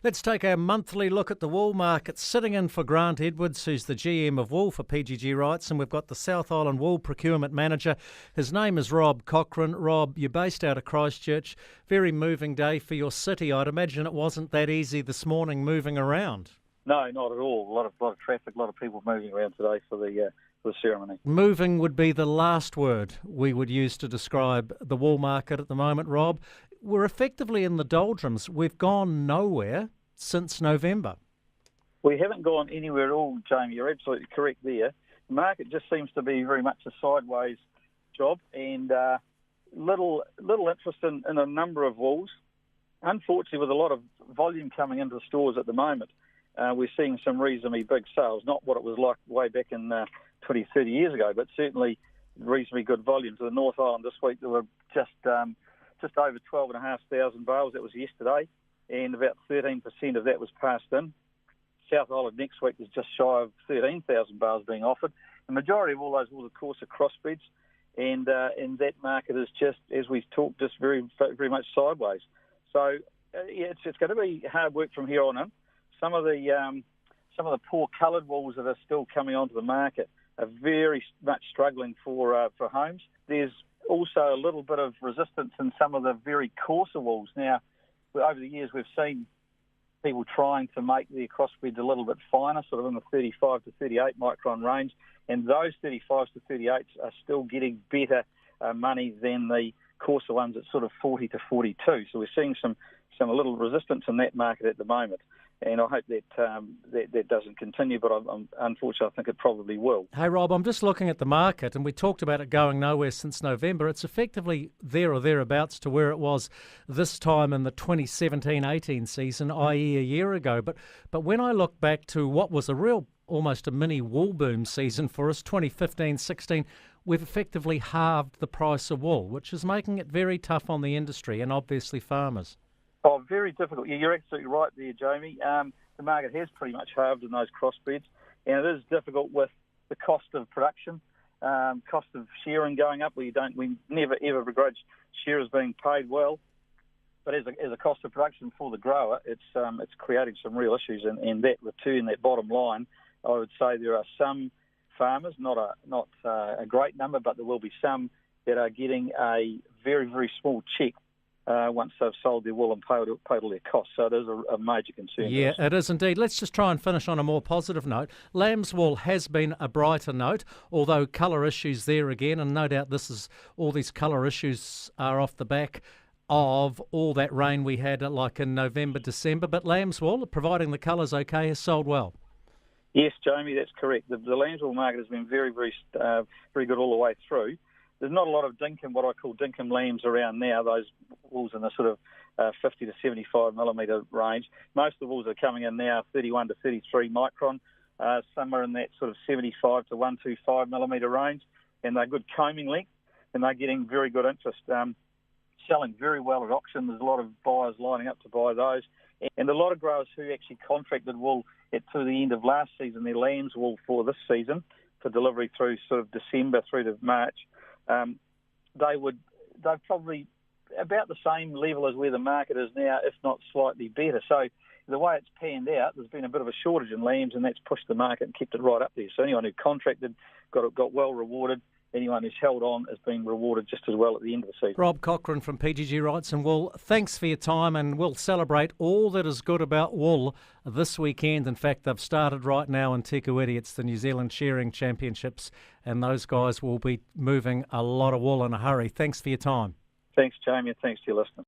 Let's take a monthly look at the wool market. Sitting in for Grant Edwards, who's the GM of wool for PGG Wrightson. We've got the South Island Wool Procurement Manager. His name is Rob Cochrane. Rob, you're based out of Christchurch. Very moving day for your city. I'd imagine it wasn't that easy this morning moving around. No, not at all. A lot of traffic, a lot of people moving around today for the ceremony. Moving would be the last word we would use to describe the wool market at the moment, Rob. We're effectively in the doldrums. We've gone nowhere since November. We haven't gone anywhere at all, Jamie. You're absolutely correct there. The market just seems to be very much a sideways job, and little interest in a number of wools. Unfortunately, with a lot of volume coming into the stores at the moment, we're seeing some reasonably big sales. Not what it was like way back in 20, 30 years ago, but certainly reasonably good volume. To the North Island this week, there were just over 12,500 bales. That was yesterday, and about 13% of that was passed in. South Island next week is just shy of 13,000 bales being offered. The majority of all those wools, of course, are crossbreds, and that market is just, as we talked, just very much sideways. So it's going to be hard work from here on in. Some of the poor coloured wools that are still coming onto the market are very much struggling for homes. There's also a little bit of resistance in some of the very coarser wools. Now, over the years, we've seen people trying to make their crossbreds a little bit finer, sort of in the 35 to 38 micron range, and those 35s to 38s are still getting better money than the coarser ones at sort of 40 to 42. So we're seeing a little resistance in that market at the moment. And I hope that doesn't continue, but unfortunately I think it probably will. Hey Rob, I'm just looking at the market, and we talked about it going nowhere since November. It's effectively there or thereabouts to where it was this time in the 2017-18 season, i.e. a year ago. But when I look back to what was almost a mini wool boom season for us, 2015-16, we've effectively halved the price of wool, which is making it very tough on the industry and obviously farmers. Oh, very difficult. Yeah, you're absolutely right there, Jamie. The market has pretty much halved in those crossbreds, and it is difficult with the cost of production, cost of shearing going up. We never ever begrudge shearers being paid well, but as a cost of production for the grower, it's creating some real issues. And that return, that bottom line, I would say there are some farmers, not a great number, but there will be some that are getting a very, very small cheque once they've sold their wool and paid all their costs. So it is a major concern. Yeah, it is indeed. Let's just try and finish on a more positive note. Lamb's wool has been a brighter note, although colour issues there again, and no doubt all these colour issues are off the back of all that rain we had like in November, December. But lamb's wool, providing the colour's okay, has sold well. Yes, Jamie, that's correct. The lamb's wool market has been very, very good all the way through. There's not a lot of dinkum, what I call dinkum lambs around now, those wools in the sort of 50 to 75 millimetre range. Most of the wools are coming in now 31 to 33 micron, some are in that sort of 75 to 125 millimetre range, and they're good combing length, and they're getting very good interest. Selling very well at auction. There's a lot of buyers lining up to buy those, and a lot of growers who actually contracted wool to the end of last season, their lamb's wool for this season, for delivery through sort of December through to March, they're probably about the same level as where the market is now, if not slightly better. So the way it's panned out, there's been a bit of a shortage in lambs, and that's pushed the market and kept it right up there. So anyone who contracted got well rewarded. Anyone who's held on has been rewarded just as well at the end of the season. Rob Cochrane from PGG Wrightson Wool, thanks for your time, and we'll celebrate all that is good about wool this weekend. In fact, they've started right now in Te Kuiti. It's the New Zealand Shearing Championships, and those guys will be moving a lot of wool in a hurry. Thanks for your time. Thanks, Jamie, and thanks to your listeners.